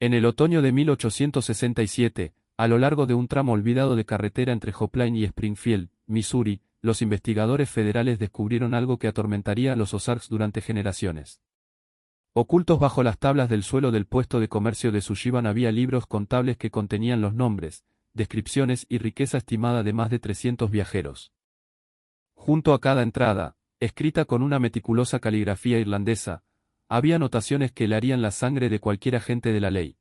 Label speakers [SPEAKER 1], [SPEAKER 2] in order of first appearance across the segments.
[SPEAKER 1] En el otoño de 1867, a lo largo de un tramo olvidado de carretera entre Joplin y Springfield, Missouri, los investigadores federales descubrieron algo que atormentaría a los Ozarks durante generaciones. Ocultos bajo las tablas del suelo del puesto de comercio de Sullivan había libros contables que contenían los nombres, descripciones y riqueza estimada de más de 300 viajeros. Junto a cada entrada, escrita con una meticulosa caligrafía irlandesa, había anotaciones que helarían la sangre de cualquier agente de la ley.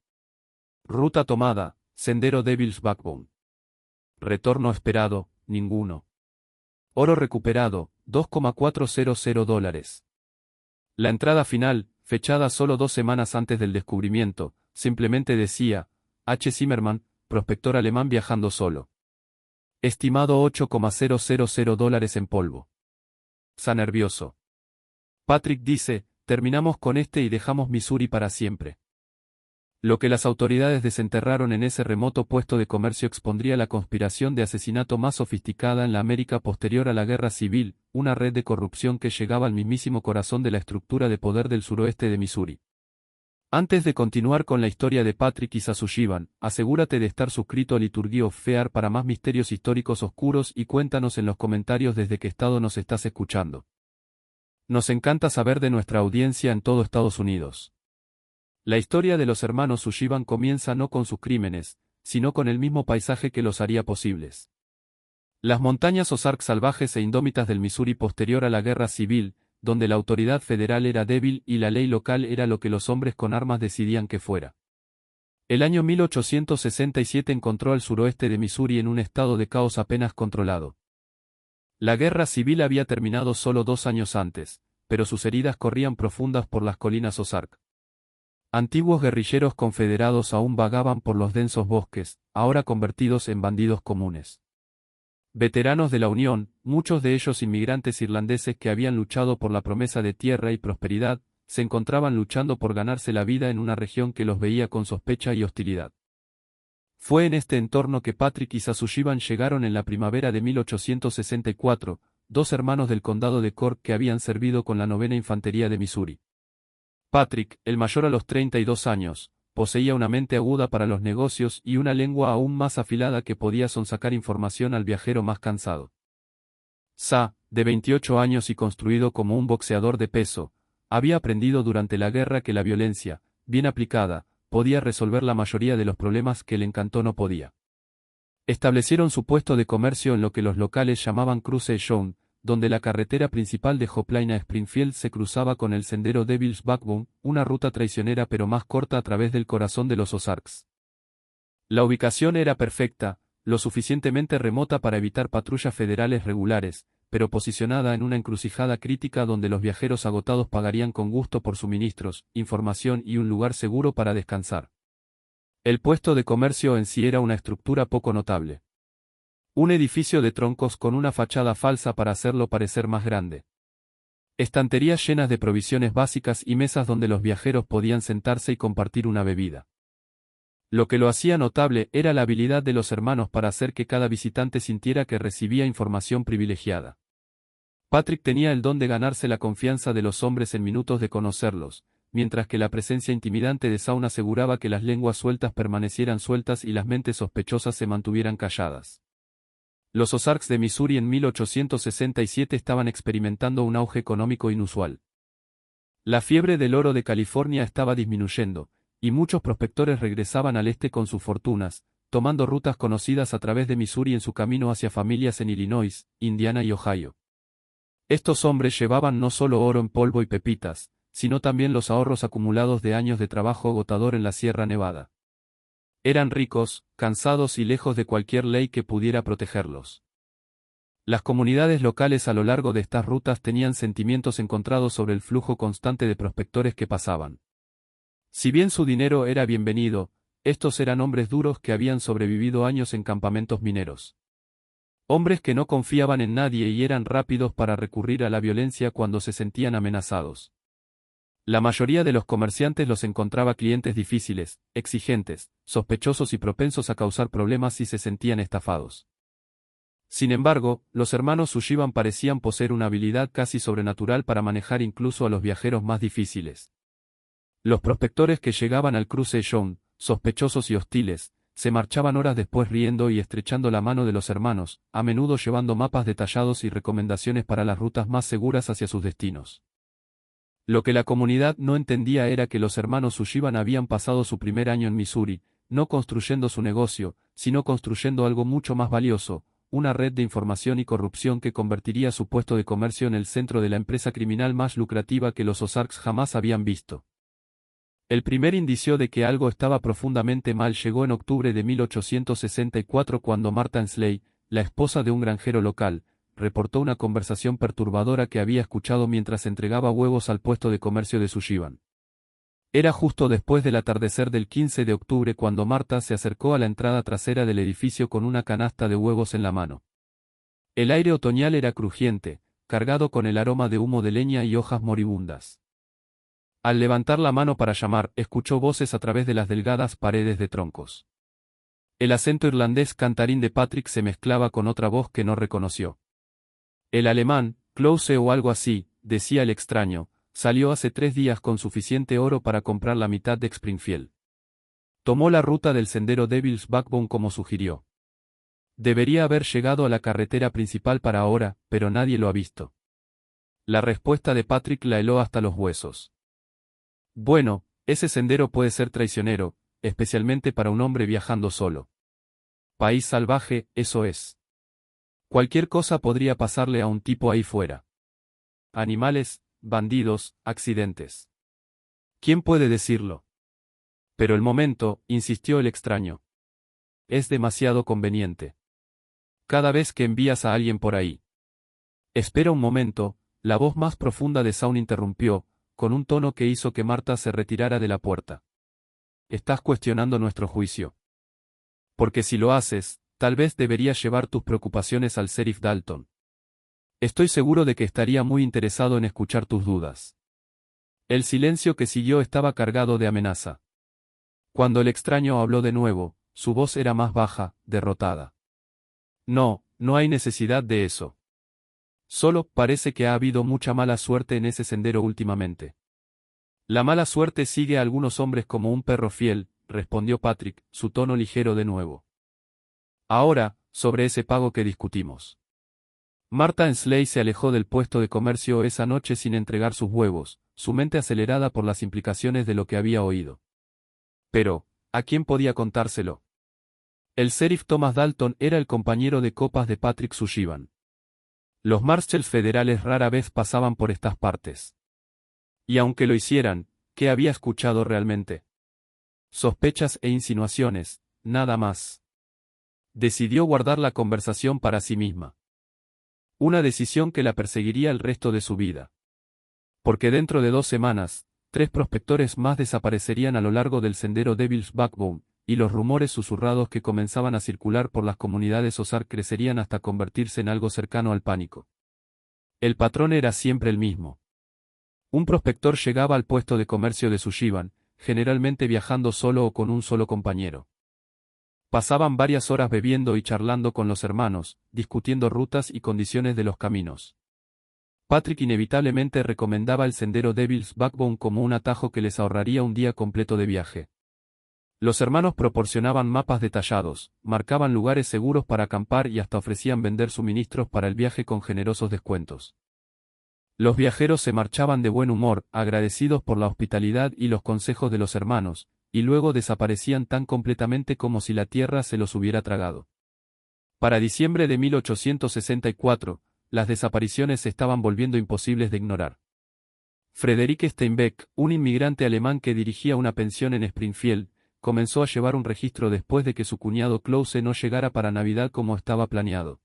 [SPEAKER 1] Ruta tomada, sendero Devil's Backbone. Retorno esperado, ninguno. Oro recuperado, $2,400. La entrada final, fechada solo 2 semanas antes del descubrimiento, simplemente decía, H. Zimmerman, prospector alemán viajando solo. Estimado $8,000 en polvo. Sa nervioso. Patrick dice, terminamos con este y dejamos Missouri para siempre. Lo que las autoridades desenterraron en ese remoto puesto de comercio expondría la conspiración de asesinato más sofisticada en la América posterior a la Guerra Civil, una red de corrupción que llegaba al mismísimo corazón de la estructura de poder del suroeste de Missouri. Antes de continuar con la historia de Patrick y Sullivan, asegúrate de estar suscrito a Liturgy of Fear para más misterios históricos oscuros y cuéntanos en los comentarios desde qué estado nos estás escuchando. Nos encanta saber de nuestra audiencia en todo Estados Unidos. La historia de los hermanos Sullivan comienza no con sus crímenes, sino con el mismo paisaje que los haría posibles. Las montañas Ozark salvajes e indómitas del Missouri posterior a la Guerra Civil, donde la autoridad federal era débil y la ley local era lo que los hombres con armas decidían que fuera. El año 1867 encontró al suroeste de Missouri en un estado de caos apenas controlado. La Guerra Civil había terminado solo 2 años antes, pero sus heridas corrían profundas por las colinas Ozark. Antiguos guerrilleros confederados aún vagaban por los densos bosques, ahora convertidos en bandidos comunes. Veteranos de la Unión, muchos de ellos inmigrantes irlandeses que habían luchado por la promesa de tierra y prosperidad, se encontraban luchando por ganarse la vida en una región que los veía con sospecha y hostilidad. Fue en este entorno que Patrick y Sullivan llegaron en la primavera de 1864, 2 hermanos del condado de Cork que habían servido con la 9ª Infantería de Missouri. Patrick, el mayor a los 32 años, poseía una mente aguda para los negocios y una lengua aún más afilada que podía sonsacar información al viajero más cansado. Sa, de 28 años y construido como un boxeador de peso, había aprendido durante la guerra que la violencia, bien aplicada, podía resolver la mayoría de los problemas que el encanto no podía. Establecieron su puesto de comercio en lo que los locales llamaban Cruce Shown, donde la carretera principal de Joplin a Springfield se cruzaba con el sendero Devil's Backbone, una ruta traicionera pero más corta a través del corazón de los Ozarks. La ubicación era perfecta, lo suficientemente remota para evitar patrullas federales regulares, pero posicionada en una encrucijada crítica donde los viajeros agotados pagarían con gusto por suministros, información y un lugar seguro para descansar. El puesto de comercio en sí era una estructura poco notable. Un edificio de troncos con una fachada falsa para hacerlo parecer más grande. Estanterías llenas de provisiones básicas y mesas donde los viajeros podían sentarse y compartir una bebida. Lo que lo hacía notable era la habilidad de los hermanos para hacer que cada visitante sintiera que recibía información privilegiada. Patrick tenía el don de ganarse la confianza de los hombres en minutos de conocerlos, mientras que la presencia intimidante de Saun aseguraba que las lenguas sueltas permanecieran sueltas y las mentes sospechosas se mantuvieran calladas. Los Ozarks de Missouri en 1867 estaban experimentando un auge económico inusual. La fiebre del oro de California estaba disminuyendo, y muchos prospectores regresaban al este con sus fortunas, tomando rutas conocidas a través de Missouri en su camino hacia familias en Illinois, Indiana y Ohio. Estos hombres llevaban no solo oro en polvo y pepitas, sino también los ahorros acumulados de años de trabajo agotador en la Sierra Nevada. Eran ricos, cansados y lejos de cualquier ley que pudiera protegerlos. Las comunidades locales a lo largo de estas rutas tenían sentimientos encontrados sobre el flujo constante de prospectores que pasaban. Si bien su dinero era bienvenido, estos eran hombres duros que habían sobrevivido años en campamentos mineros. Hombres que no confiaban en nadie y eran rápidos para recurrir a la violencia cuando se sentían amenazados. La mayoría de los comerciantes los encontraba clientes difíciles, exigentes, sospechosos y propensos a causar problemas si se sentían estafados. Sin embargo, los hermanos Sullivan parecían poseer una habilidad casi sobrenatural para manejar incluso a los viajeros más difíciles. Los prospectores que llegaban al Cruce Shown, sospechosos y hostiles, se marchaban horas después riendo y estrechando la mano de los hermanos, a menudo llevando mapas detallados y recomendaciones para las rutas más seguras hacia sus destinos. Lo que la comunidad no entendía era que los hermanos Sullivan habían pasado su primer año en Missouri, no construyendo su negocio, sino construyendo algo mucho más valioso, una red de información y corrupción que convertiría su puesto de comercio en el centro de la empresa criminal más lucrativa que los Ozarks jamás habían visto. El primer indicio de que algo estaba profundamente mal llegó en octubre de 1864 cuando Martha Ensley, la esposa de un granjero local, reportó una conversación perturbadora que había escuchado mientras entregaba huevos al puesto de comercio de Sullivan. Era justo después del atardecer del 15 de octubre cuando Martha se acercó a la entrada trasera del edificio con una canasta de huevos en la mano. El aire otoñal era crujiente, cargado con el aroma de humo de leña y hojas moribundas. Al levantar la mano para llamar, escuchó voces a través de las delgadas paredes de troncos. El acento irlandés cantarín de Patrick se mezclaba con otra voz que no reconoció. El alemán, Klause o algo así, decía el extraño, salió hace 3 días con suficiente oro para comprar la mitad de Springfield. Tomó la ruta del sendero Devil's Backbone como sugirió. Debería haber llegado a la carretera principal para ahora, pero nadie lo ha visto. La respuesta de Patrick la heló hasta los huesos. Bueno, ese sendero puede ser traicionero, especialmente para un hombre viajando solo. País salvaje, eso es. Cualquier cosa podría pasarle a un tipo ahí fuera. Animales, bandidos, accidentes. ¿Quién puede decirlo? Pero el momento, insistió el extraño. Es demasiado conveniente. Cada vez que envías a alguien por ahí. Espera un momento, la voz más profunda de Saun interrumpió, con un tono que hizo que Martha se retirara de la puerta. Estás cuestionando nuestro juicio. Porque si lo haces, tal vez deberías llevar tus preocupaciones al sheriff Dalton. Estoy seguro de que estaría muy interesado en escuchar tus dudas. El silencio que siguió estaba cargado de amenaza. Cuando el extraño habló de nuevo, su voz era más baja, derrotada. No, no hay necesidad de eso. Solo parece que ha habido mucha mala suerte en ese sendero últimamente. La mala suerte sigue a algunos hombres como un perro fiel, respondió Patrick, su tono ligero de nuevo. Ahora, sobre ese pago que discutimos. Martha Ensley se alejó del puesto de comercio esa noche sin entregar sus huevos, su mente acelerada por las implicaciones de lo que había oído. Pero, ¿a quién podía contárselo? El sheriff Thomas Dalton era el compañero de copas de Patrick Sullivan. Los marshals federales rara vez pasaban por estas partes. Y aunque lo hicieran, ¿qué había escuchado realmente? Sospechas e insinuaciones, nada más. Decidió guardar la conversación para sí misma. Una decisión que la perseguiría el resto de su vida. Porque dentro de 2 semanas, 3 prospectores más desaparecerían a lo largo del sendero Devil's Backbone, y los rumores susurrados que comenzaban a circular por las comunidades Ozark crecerían hasta convertirse en algo cercano al pánico. El patrón era siempre el mismo. Un prospector llegaba al puesto de comercio de Sullivan, generalmente viajando solo o con un solo compañero. Pasaban varias horas bebiendo y charlando con los hermanos, discutiendo rutas y condiciones de los caminos. Patrick inevitablemente recomendaba el sendero Devil's Backbone como un atajo que les ahorraría un día completo de viaje. Los hermanos proporcionaban mapas detallados, marcaban lugares seguros para acampar y hasta ofrecían vender suministros para el viaje con generosos descuentos. Los viajeros se marchaban de buen humor, agradecidos por la hospitalidad y los consejos de los hermanos, y luego desaparecían tan completamente como si la tierra se los hubiera tragado. Para diciembre de 1864, las desapariciones se estaban volviendo imposibles de ignorar. Frederick Steinbeck, un inmigrante alemán que dirigía una pensión en Springfield, comenzó a llevar un registro después de que su cuñado Klause no llegara para Navidad como estaba planeado.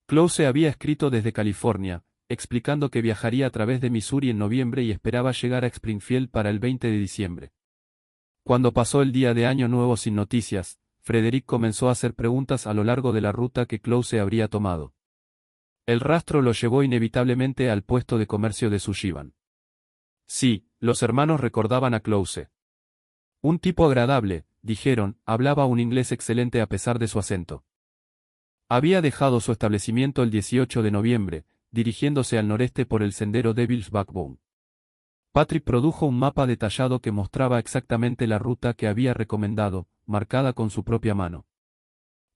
[SPEAKER 1] Klause había escrito desde California, explicando que viajaría a través de Missouri en noviembre y esperaba llegar a Springfield para el 20 de diciembre. Cuando pasó el día de Año Nuevo sin noticias, Frederick comenzó a hacer preguntas a lo largo de la ruta que Klause habría tomado. El rastro lo llevó inevitablemente al puesto de comercio de Sullivan. Sí, los hermanos recordaban a Klause. Un tipo agradable, dijeron, hablaba un inglés excelente a pesar de su acento. Había dejado su establecimiento el 18 de noviembre, dirigiéndose al noreste por el sendero Devil's Backbone. Patrick produjo un mapa detallado que mostraba exactamente la ruta que había recomendado, marcada con su propia mano.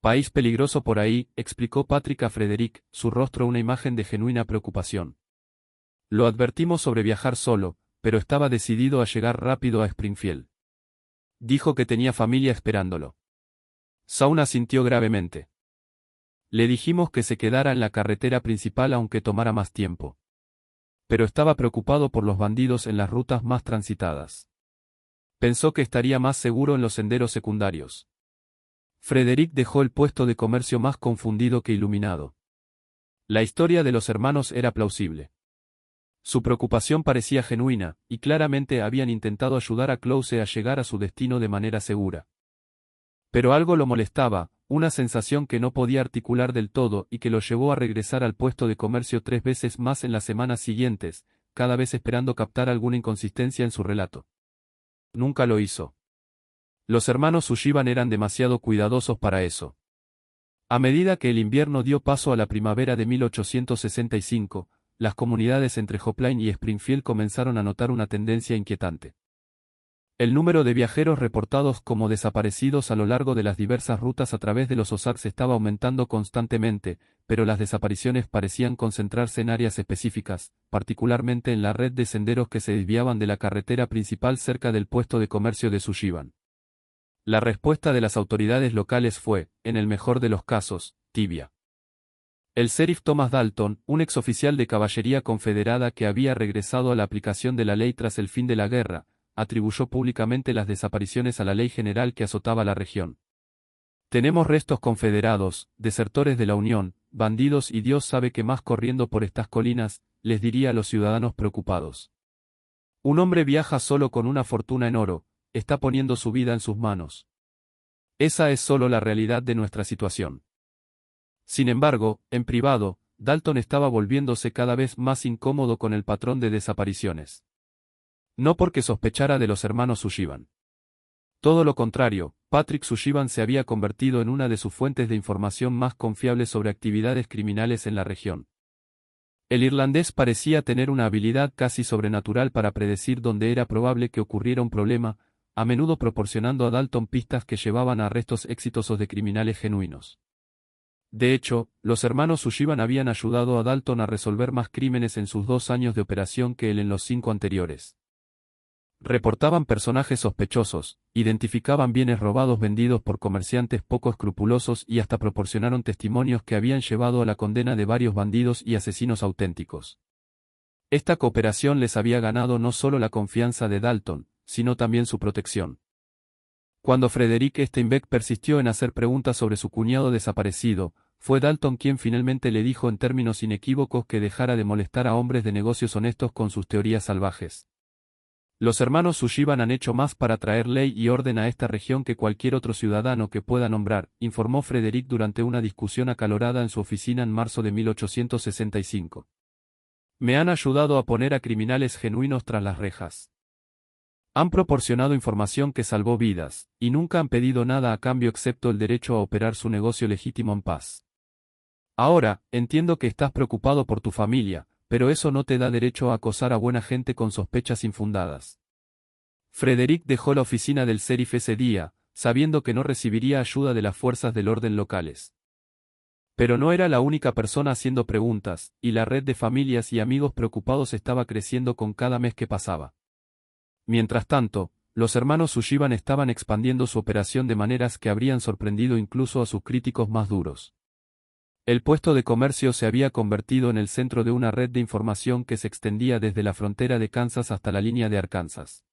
[SPEAKER 1] País peligroso por ahí, explicó Patrick a Frederick, su rostro una imagen de genuina preocupación. Lo advertimos sobre viajar solo, pero estaba decidido a llegar rápido a Springfield. Dijo que tenía familia esperándolo. Shaun asintió gravemente. Le dijimos que se quedara en la carretera principal aunque tomara más tiempo. Pero estaba preocupado por los bandidos en las rutas más transitadas. Pensó que estaría más seguro en los senderos secundarios. Frederick dejó el puesto de comercio más confundido que iluminado. La historia de los hermanos era plausible. Su preocupación parecía genuina, y claramente habían intentado ayudar a Close a llegar a su destino de manera segura. Pero algo lo molestaba, una sensación que no podía articular del todo y que lo llevó a regresar al puesto de comercio 3 veces más en las semanas siguientes, cada vez esperando captar alguna inconsistencia en su relato. Nunca lo hizo. Los hermanos Sullivan eran demasiado cuidadosos para eso. A medida que el invierno dio paso a la primavera de 1865, las comunidades entre Hopeline y Springfield comenzaron a notar una tendencia inquietante. El número de viajeros reportados como desaparecidos a lo largo de las diversas rutas a través de los Ozarks estaba aumentando constantemente, pero las desapariciones parecían concentrarse en áreas específicas, particularmente en la red de senderos que se desviaban de la carretera principal cerca del puesto de comercio de Sullivan. La respuesta de las autoridades locales fue, en el mejor de los casos, tibia. El sheriff Thomas Dalton, un exoficial de caballería confederada que había regresado a la aplicación de la ley tras el fin de la guerra, atribuyó públicamente las desapariciones a la ley general que azotaba la región. Tenemos restos confederados, desertores de la Unión, bandidos y Dios sabe qué más corriendo por estas colinas, les diría a los ciudadanos preocupados. Un hombre viaja solo con una fortuna en oro, está poniendo su vida en sus manos. Esa es solo la realidad de nuestra situación. Sin embargo, en privado, Dalton estaba volviéndose cada vez más incómodo con el patrón de desapariciones. No porque sospechara de los hermanos Sullivan. Todo lo contrario, Patrick Sullivan se había convertido en una de sus fuentes de información más confiables sobre actividades criminales en la región. El irlandés parecía tener una habilidad casi sobrenatural para predecir dónde era probable que ocurriera un problema, a menudo proporcionando a Dalton pistas que llevaban a arrestos exitosos de criminales genuinos. De hecho, los hermanos Sullivan habían ayudado a Dalton a resolver más crímenes en sus 2 años de operación que él en los 5 anteriores. Reportaban personajes sospechosos, identificaban bienes robados vendidos por comerciantes poco escrupulosos y hasta proporcionaron testimonios que habían llevado a la condena de varios bandidos y asesinos auténticos. Esta cooperación les había ganado no solo la confianza de Dalton, sino también su protección. Cuando Frederick Steinbeck persistió en hacer preguntas sobre su cuñado desaparecido, fue Dalton quien finalmente le dijo en términos inequívocos que dejara de molestar a hombres de negocios honestos con sus teorías salvajes. Los hermanos Sullivan han hecho más para traer ley y orden a esta región que cualquier otro ciudadano que pueda nombrar, informó Frederick durante una discusión acalorada en su oficina en marzo de 1865. Me han ayudado a poner a criminales genuinos tras las rejas. Han proporcionado información que salvó vidas, y nunca han pedido nada a cambio excepto el derecho a operar su negocio legítimo en paz. Ahora, entiendo que estás preocupado por tu familia, pero eso no te da derecho a acosar a buena gente con sospechas infundadas. Frederick dejó la oficina del sheriff ese día, sabiendo que no recibiría ayuda de las fuerzas del orden locales. Pero no era la única persona haciendo preguntas, y la red de familias y amigos preocupados estaba creciendo con cada mes que pasaba. Mientras tanto, los hermanos Sullivan estaban expandiendo su operación de maneras que habrían sorprendido incluso a sus críticos más duros. El puesto de comercio se había convertido en el centro de una red de información que se extendía desde la frontera de Kansas hasta la línea de Arkansas.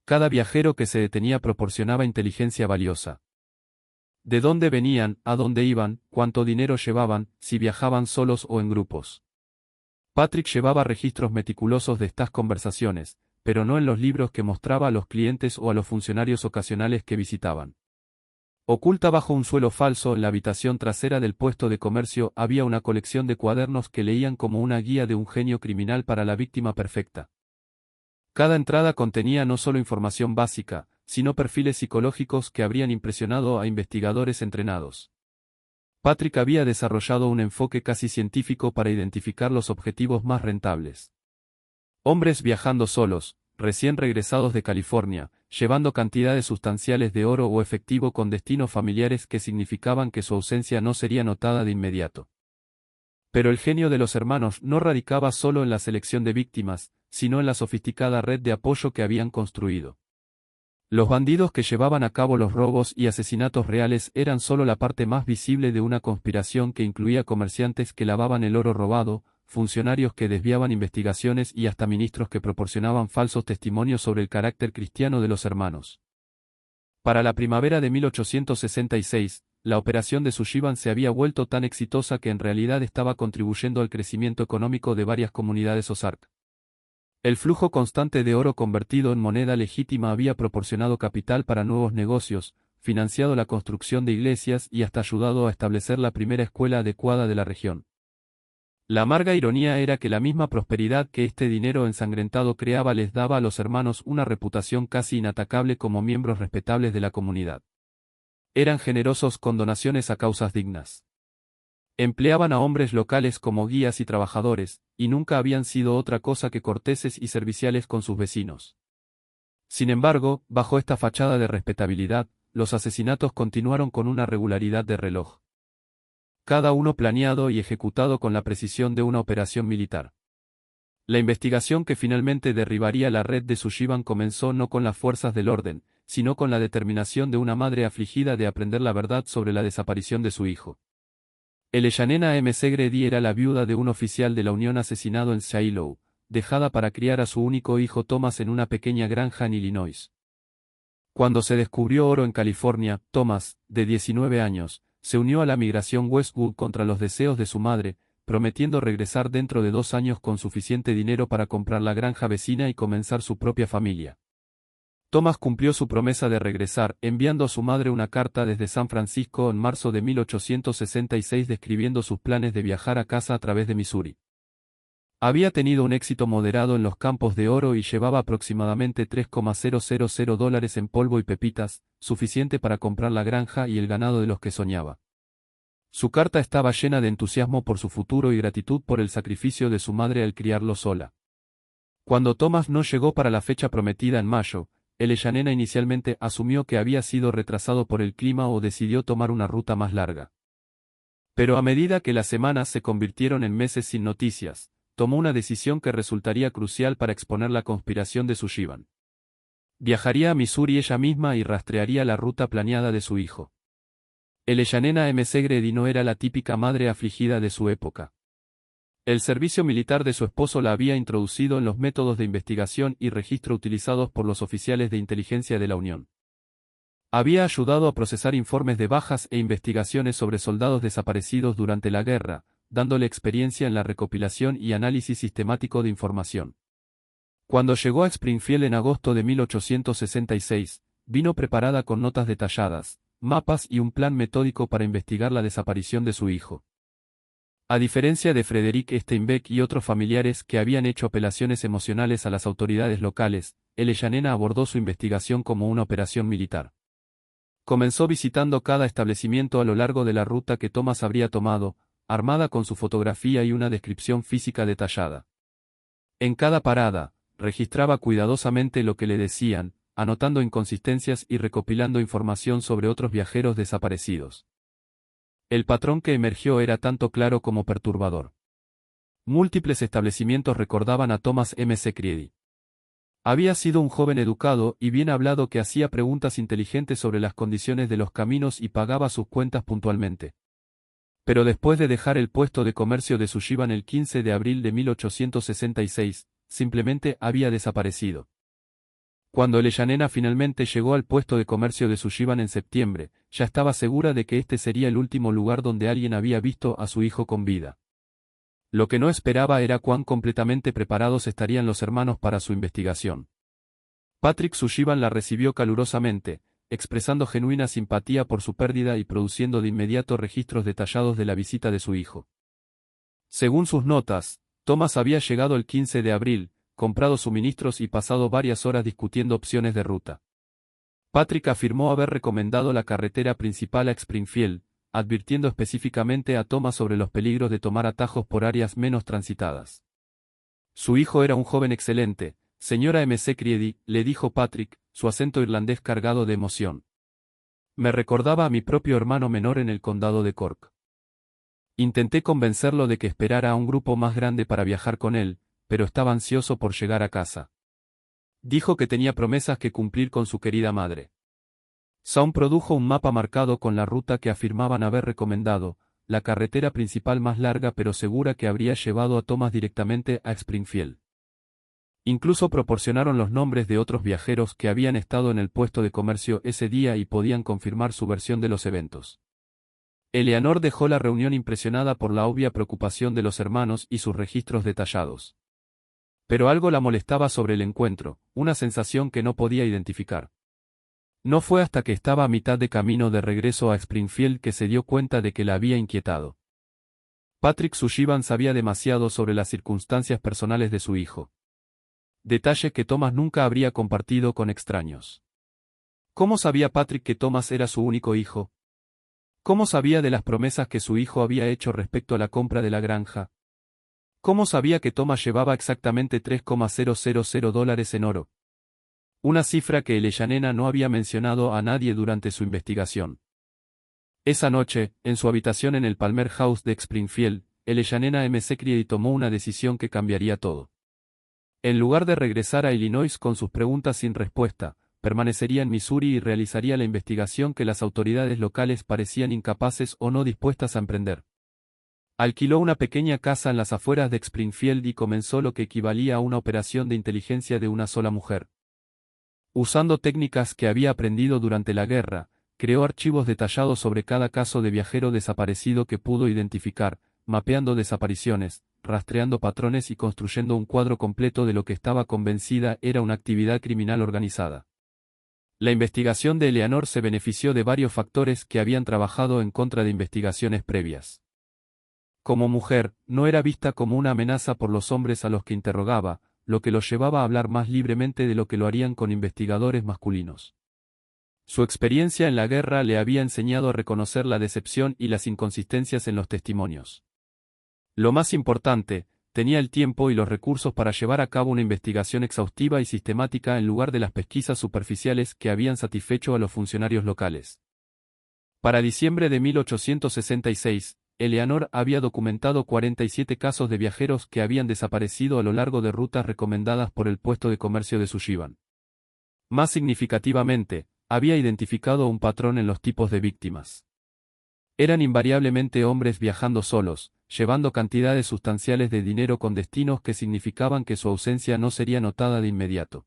[SPEAKER 1] Cada viajero que se detenía proporcionaba inteligencia valiosa. De dónde venían, a dónde iban, cuánto dinero llevaban, si viajaban solos o en grupos. Patrick llevaba registros meticulosos de estas conversaciones, pero no en los libros que mostraba a los clientes o a los funcionarios ocasionales que visitaban. Oculta bajo un suelo falso en la habitación trasera del puesto de comercio había una colección de cuadernos que leían como una guía de un genio criminal para la víctima perfecta. Cada entrada contenía no solo información básica, sino perfiles psicológicos que habrían impresionado a investigadores entrenados. Patrick había desarrollado un enfoque casi científico para identificar los objetivos más rentables. Hombres viajando solos, recién regresados de California, llevando cantidades sustanciales de oro o efectivo con destinos familiares que significaban que su ausencia no sería notada de inmediato. Pero el genio de los hermanos no radicaba solo en la selección de víctimas, sino en la sofisticada red de apoyo que habían construido. Los bandidos que llevaban a cabo los robos y asesinatos reales eran solo la parte más visible de una conspiración que incluía comerciantes que lavaban el oro robado, funcionarios que desviaban investigaciones y hasta ministros que proporcionaban falsos testimonios sobre el carácter cristiano de los hermanos. Para la primavera de 1866, la operación de Sullivan se había vuelto tan exitosa que en realidad estaba contribuyendo al crecimiento económico de varias comunidades Ozark. El flujo constante de oro convertido en moneda legítima había proporcionado capital para nuevos negocios, financiado la construcción de iglesias y hasta ayudado a establecer la primera escuela adecuada de la región. La amarga ironía era que la misma prosperidad que este dinero ensangrentado creaba les daba a los hermanos una reputación casi inatacable como miembros respetables de la comunidad. Eran generosos con donaciones a causas dignas. Empleaban a hombres locales como guías y trabajadores, y nunca habían sido otra cosa que corteses y serviciales con sus vecinos. Sin embargo, bajo esta fachada de respetabilidad, los asesinatos continuaron con una regularidad de reloj. Cada uno planeado y ejecutado con la precisión de una operación militar. La investigación que finalmente derribaría la red de Sullivan comenzó no con las fuerzas del orden, sino con la determinación de una madre afligida de aprender la verdad sobre la desaparición de su hijo. Eleyanena M. Segretti era la viuda de un oficial de la Unión asesinado en Shiloh, dejada para criar a su único hijo Thomas en una pequeña granja en Illinois. Cuando se descubrió oro en California, Thomas, de 19 años, se unió a la migración Westwood contra los deseos de su madre, prometiendo regresar dentro de 2 años con suficiente dinero para comprar la granja vecina y comenzar su propia familia. Thomas cumplió su promesa de regresar, enviando a su madre una carta desde San Francisco en marzo de 1866 describiendo sus planes de viajar a casa a través de Missouri. Había tenido un éxito moderado en los campos de oro y llevaba aproximadamente $3,000 en polvo y pepitas, suficiente para comprar la granja y el ganado de los que soñaba. Su carta estaba llena de entusiasmo por su futuro y gratitud por el sacrificio de su madre al criarlo sola. Cuando Thomas no llegó para la fecha prometida en mayo, Eleyanena inicialmente asumió que había sido retrasado por el clima o decidió tomar una ruta más larga. Pero a medida que las semanas se convirtieron en meses sin noticias, tomó una decisión que resultaría crucial para exponer la conspiración de Sullivan. Viajaría a Missouri ella misma y rastrearía la ruta planeada de su hijo. Eleyanena M. Segretti no era la típica madre afligida de su época. El servicio militar de su esposo la había introducido en los métodos de investigación y registro utilizados por los oficiales de inteligencia de la Unión. Había ayudado a procesar informes de bajas e investigaciones sobre soldados desaparecidos durante la guerra, dándole experiencia en la recopilación y análisis sistemático de información. Cuando llegó a Springfield en agosto de 1866, vino preparada con notas detalladas, mapas y un plan metódico para investigar la desaparición de su hijo. A diferencia de Frederick Steinbeck y otros familiares que habían hecho apelaciones emocionales a las autoridades locales, Eleyanena abordó su investigación como una operación militar. Comenzó visitando cada establecimiento a lo largo de la ruta que Thomas habría tomado, armada con su fotografía y una descripción física detallada. En cada parada, registraba cuidadosamente lo que le decían, anotando inconsistencias y recopilando información sobre otros viajeros desaparecidos. El patrón que emergió era tanto claro como perturbador. Múltiples establecimientos recordaban a Thomas M. Segretti. Había sido un joven educado y bien hablado que hacía preguntas inteligentes sobre las condiciones de los caminos y pagaba sus cuentas puntualmente. Pero después de dejar el puesto de comercio de Sullivan el 15 de abril de 1866, simplemente había desaparecido. Cuando Eleyanena finalmente llegó al puesto de comercio de Sullivan en septiembre, ya estaba segura de que este sería el último lugar donde alguien había visto a su hijo con vida. Lo que no esperaba era cuán completamente preparados estarían los hermanos para su investigación. Patrick Sullivan la recibió calurosamente, expresando genuina simpatía por su pérdida y produciendo de inmediato registros detallados de la visita de su hijo. Según sus notas, Thomas había llegado el 15 de abril, comprado suministros y pasado varias horas discutiendo opciones de ruta. Patrick afirmó haber recomendado la carretera principal a Springfield, advirtiendo específicamente a Thomas sobre los peligros de tomar atajos por áreas menos transitadas. Su hijo era un joven excelente, señora McCready, le dijo Patrick, su acento irlandés cargado de emoción. Me recordaba a mi propio hermano menor en el condado de Cork. Intenté convencerlo de que esperara a un grupo más grande para viajar con él, pero estaba ansioso por llegar a casa. Dijo que tenía promesas que cumplir con su querida madre. Saun produjo un mapa marcado con la ruta que afirmaban haber recomendado, la carretera principal más larga pero segura que habría llevado a Thomas directamente a Springfield. Incluso proporcionaron los nombres de otros viajeros que habían estado en el puesto de comercio ese día y podían confirmar su versión de los eventos. Eleanor dejó la reunión impresionada por la obvia preocupación de los hermanos y sus registros detallados. Pero algo la molestaba sobre el encuentro, una sensación que no podía identificar. No fue hasta que estaba a mitad de camino de regreso a Springfield que se dio cuenta de que la había inquietado. Patrick Sullivan sabía demasiado sobre las circunstancias personales de su hijo. Detalle que Thomas nunca habría compartido con extraños. ¿Cómo sabía Patrick que Thomas era su único hijo? ¿Cómo sabía de las promesas que su hijo había hecho respecto a la compra de la granja? ¿Cómo sabía que Thomas llevaba exactamente $3,000 en oro? Una cifra que Eleanor no había mencionado a nadie durante su investigación. Esa noche, en su habitación en el Palmer House de Springfield, Eleanor McCready tomó una decisión que cambiaría todo. En lugar de regresar a Illinois con sus preguntas sin respuesta, permanecería en Missouri y realizaría la investigación que las autoridades locales parecían incapaces o no dispuestas a emprender. Alquiló una pequeña casa en las afueras de Springfield y comenzó lo que equivalía a una operación de inteligencia de una sola mujer. Usando técnicas que había aprendido durante la guerra, creó archivos detallados sobre cada caso de viajero desaparecido que pudo identificar, mapeando desapariciones, rastreando patrones y construyendo un cuadro completo de lo que estaba convencida era una actividad criminal organizada. La investigación de Eleanor se benefició de varios factores que habían trabajado en contra de investigaciones previas. Como mujer, no era vista como una amenaza por los hombres a los que interrogaba, lo que los llevaba a hablar más libremente de lo que lo harían con investigadores masculinos. Su experiencia en la guerra le había enseñado a reconocer la decepción y las inconsistencias en los testimonios. Lo más importante, tenía el tiempo y los recursos para llevar a cabo una investigación exhaustiva y sistemática en lugar de las pesquisas superficiales que habían satisfecho a los funcionarios locales. Para diciembre de 1866, Eleanor había documentado 47 casos de viajeros que habían desaparecido a lo largo de rutas recomendadas por el puesto de comercio de Sullivan. Más significativamente, había identificado un patrón en los tipos de víctimas. Eran invariablemente hombres viajando solos, llevando cantidades sustanciales de dinero con destinos que significaban que su ausencia no sería notada de inmediato.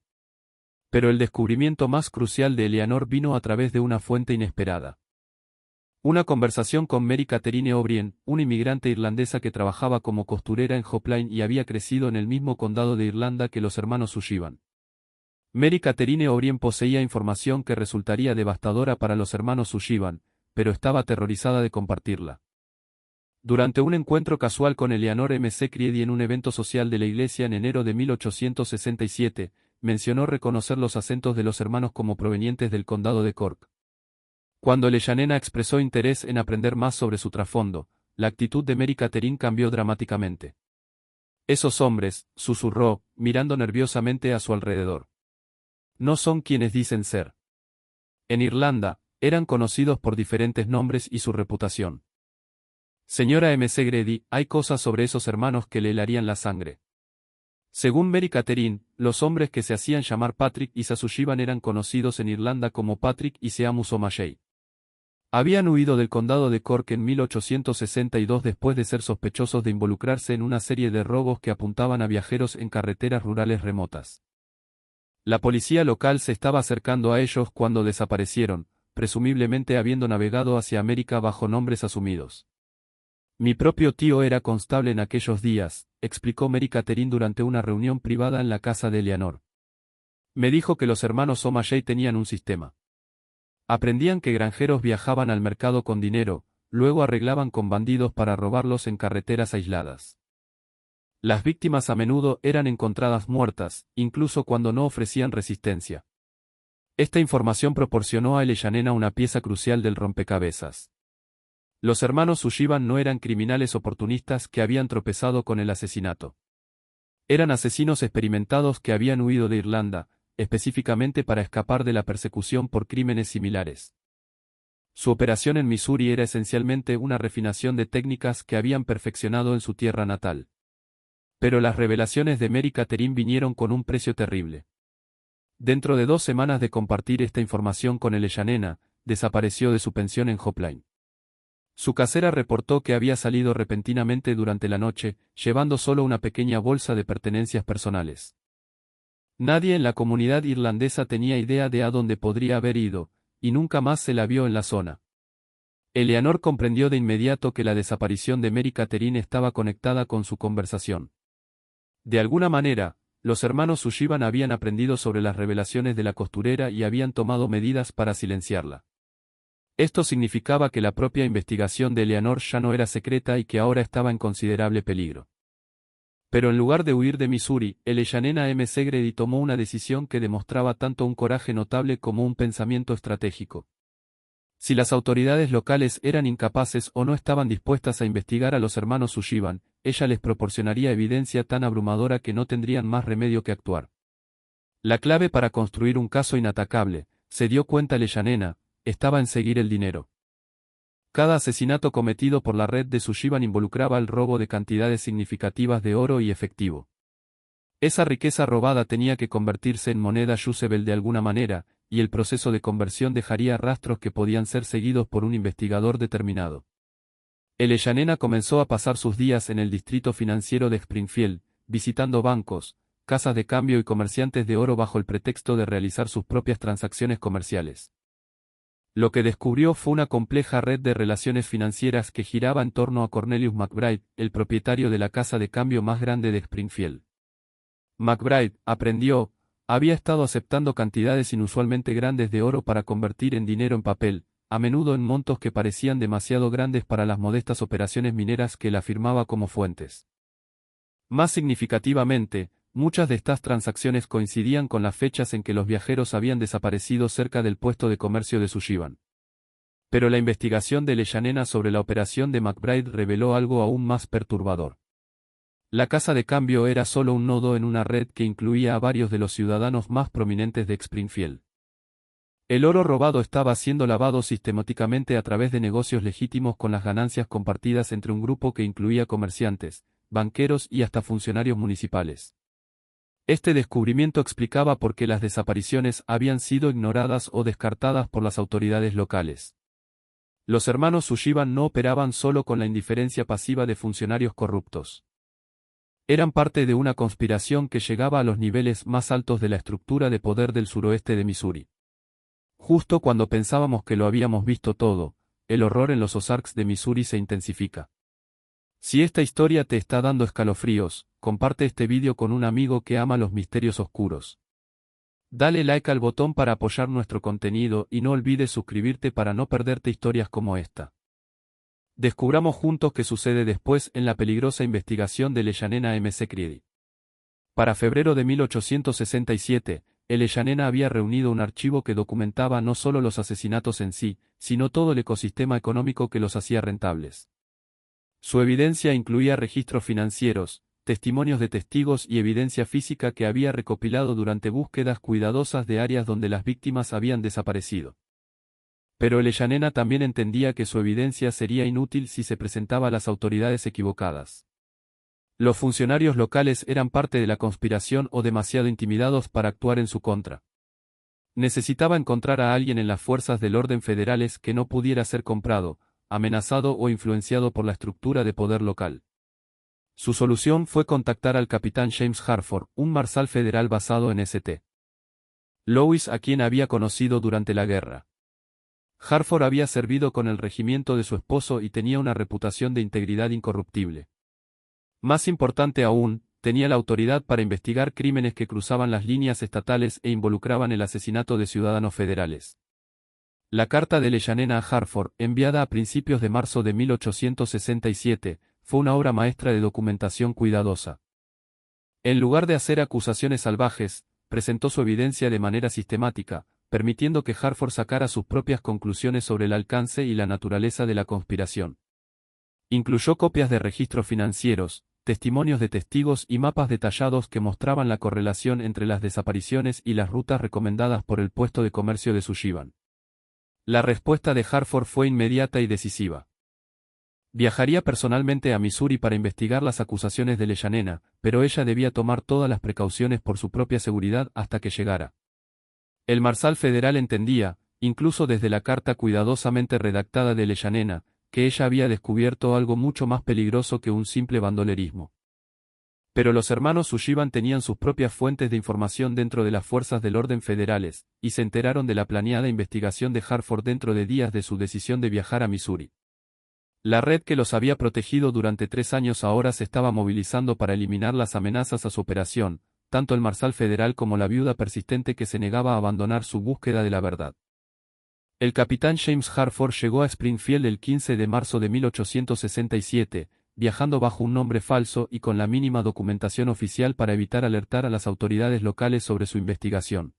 [SPEAKER 1] Pero el descubrimiento más crucial de Eleanor vino a través de una fuente inesperada. Una conversación con Mary Catherine O'Brien, una inmigrante irlandesa que trabajaba como costurera en Hoplite y había crecido en el mismo condado de Irlanda que los hermanos Sullivan. Mary Catherine O'Brien poseía información que resultaría devastadora para los hermanos Sullivan, pero estaba aterrorizada de compartirla. Durante un encuentro casual con Eleanor McCready en un evento social de la iglesia en enero de 1867, mencionó reconocer los acentos de los hermanos como provenientes del condado de Cork. Cuando Eleanor expresó interés en aprender más sobre su trasfondo, la actitud de Mary Catherine cambió dramáticamente. Esos hombres, susurró, mirando nerviosamente a su alrededor. No son quienes dicen ser. En Irlanda, eran conocidos por diferentes nombres y su reputación. Señora McCready, hay cosas sobre esos hermanos que le helarían la sangre. Según Mary Catherine, los hombres que se hacían llamar Patrick y Sullivan eran conocidos en Irlanda como Patrick y Seamus O'Malley. Habían huido del condado de Cork en 1862 después de ser sospechosos de involucrarse en una serie de robos que apuntaban a viajeros en carreteras rurales remotas. La policía local se estaba acercando a ellos cuando desaparecieron, presumiblemente habiendo navegado hacia América bajo nombres asumidos. Mi propio tío era constable en aquellos días, explicó Mary Catherine durante una reunión privada en la casa de Eleanor. Me dijo que los hermanos O'Malley tenían un sistema. Aprendían que granjeros viajaban al mercado con dinero, luego arreglaban con bandidos para robarlos en carreteras aisladas. Las víctimas a menudo eran encontradas muertas, incluso cuando no ofrecían resistencia. Esta información proporcionó a Eleanor una pieza crucial del rompecabezas. Los hermanos Sullivan no eran criminales oportunistas que habían tropezado con el asesinato. Eran asesinos experimentados que habían huido de Irlanda, específicamente para escapar de la persecución por crímenes similares. Su operación en Missouri era esencialmente una refinación de técnicas que habían perfeccionado en su tierra natal. Pero las revelaciones de Mary Catherine vinieron con un precio terrible. Dentro de 2 semanas de compartir esta información con Eleyanena, desapareció de su pensión en Hopline. Su casera reportó que había salido repentinamente durante la noche, llevando solo una pequeña bolsa de pertenencias personales. Nadie en la comunidad irlandesa tenía idea de a dónde podría haber ido, y nunca más se la vio en la zona. Eleanor comprendió de inmediato que la desaparición de Mary Catherine estaba conectada con su conversación. De alguna manera, los hermanos Sullivan habían aprendido sobre las revelaciones de la costurera y habían tomado medidas para silenciarla. Esto significaba que la propia investigación de Eleanor ya no era secreta y que ahora estaba en considerable peligro. Pero en lugar de huir de Missouri, Eleyanena M. Segretti tomó una decisión que demostraba tanto un coraje notable como un pensamiento estratégico. Si las autoridades locales eran incapaces o no estaban dispuestas a investigar a los hermanos Sullivan, ella les proporcionaría evidencia tan abrumadora que no tendrían más remedio que actuar. La clave para construir un caso inatacable, se dio cuenta Eleyanena, estaba en seguir el dinero. Cada asesinato cometido por la red de Sullivan involucraba el robo de cantidades significativas de oro y efectivo. Esa riqueza robada tenía que convertirse en moneda usable de alguna manera, y el proceso de conversión dejaría rastros que podían ser seguidos por un investigador determinado. Eleyanena comenzó a pasar sus días en el distrito financiero de Springfield, visitando bancos, casas de cambio y comerciantes de oro bajo el pretexto de realizar sus propias transacciones comerciales. Lo que descubrió fue una compleja red de relaciones financieras que giraba en torno a Cornelius McBride, el propietario de la casa de cambio más grande de Springfield. McBride, aprendió, había estado aceptando cantidades inusualmente grandes de oro para convertir en dinero en papel, a menudo en montos que parecían demasiado grandes para las modestas operaciones mineras que él afirmaba como fuentes. Más significativamente, muchas de estas transacciones coincidían con las fechas en que los viajeros habían desaparecido cerca del puesto de comercio de Sullivan. Pero la investigación de Eleyanena sobre la operación de McBride reveló algo aún más perturbador. La casa de cambio era solo un nodo en una red que incluía a varios de los ciudadanos más prominentes de Springfield. El oro robado estaba siendo lavado sistemáticamente a través de negocios legítimos con las ganancias compartidas entre un grupo que incluía comerciantes, banqueros y hasta funcionarios municipales. Este descubrimiento explicaba por qué las desapariciones habían sido ignoradas o descartadas por las autoridades locales. Los hermanos Sullivan no operaban solo con la indiferencia pasiva de funcionarios corruptos. Eran parte de una conspiración que llegaba a los niveles más altos de la estructura de poder del suroeste de Missouri. Justo cuando pensábamos que lo habíamos visto todo, el horror en los Ozarks de Missouri se intensifica. Si esta historia te está dando escalofríos, comparte este vídeo con un amigo que ama los misterios oscuros. Dale like al botón para apoyar nuestro contenido y no olvides suscribirte para no perderte historias como esta. Descubramos juntos qué sucede después en la peligrosa investigación de Eleyanena M. Segretti. Para febrero de 1867, Eleyanena había reunido un archivo que documentaba no solo los asesinatos en sí, sino todo el ecosistema económico que los hacía rentables. Su evidencia incluía registros financieros, testimonios de testigos y evidencia física que había recopilado durante búsquedas cuidadosas de áreas donde las víctimas habían desaparecido. Pero Eleyanena también entendía que su evidencia sería inútil si se presentaba a las autoridades equivocadas. Los funcionarios locales eran parte de la conspiración o demasiado intimidados para actuar en su contra. Necesitaba encontrar a alguien en las fuerzas del orden federales que no pudiera ser comprado, amenazado o influenciado por la estructura de poder local. Su solución fue contactar al capitán James Harford, un marsal federal basado en St. Louis a quien había conocido durante la guerra. Harford había servido con el regimiento de su esposo y tenía una reputación de integridad incorruptible. Más importante aún, tenía la autoridad para investigar crímenes que cruzaban las líneas estatales e involucraban el asesinato de ciudadanos federales. La carta de Eleyanena a Harford, enviada a principios de marzo de 1867, fue una obra maestra de documentación cuidadosa. En lugar de hacer acusaciones salvajes, presentó su evidencia de manera sistemática, permitiendo que Harford sacara sus propias conclusiones sobre el alcance y la naturaleza de la conspiración. Incluyó copias de registros financieros, testimonios de testigos y mapas detallados que mostraban la correlación entre las desapariciones y las rutas recomendadas por el puesto de comercio de Sullivan. La respuesta de Hartford fue inmediata y decisiva. Viajaría personalmente a Missouri para investigar las acusaciones de Leyanena, pero ella debía tomar todas las precauciones por su propia seguridad hasta que llegara. El Marsal federal entendía, incluso desde la carta cuidadosamente redactada de Leyanena, que ella había descubierto algo mucho más peligroso que un simple bandolerismo. Pero los hermanos Sullivan tenían sus propias fuentes de información dentro de las fuerzas del orden federales, y se enteraron de la planeada investigación de Hartford dentro de días de su decisión de viajar a Missouri. La red que los había protegido durante 3 años ahora se estaba movilizando para eliminar las amenazas a su operación, tanto el Marsal federal como la viuda persistente que se negaba a abandonar su búsqueda de la verdad. El capitán James Hartford llegó a Springfield el 15 de marzo de 1867, viajando bajo un nombre falso y con la mínima documentación oficial para evitar alertar a las autoridades locales sobre su investigación.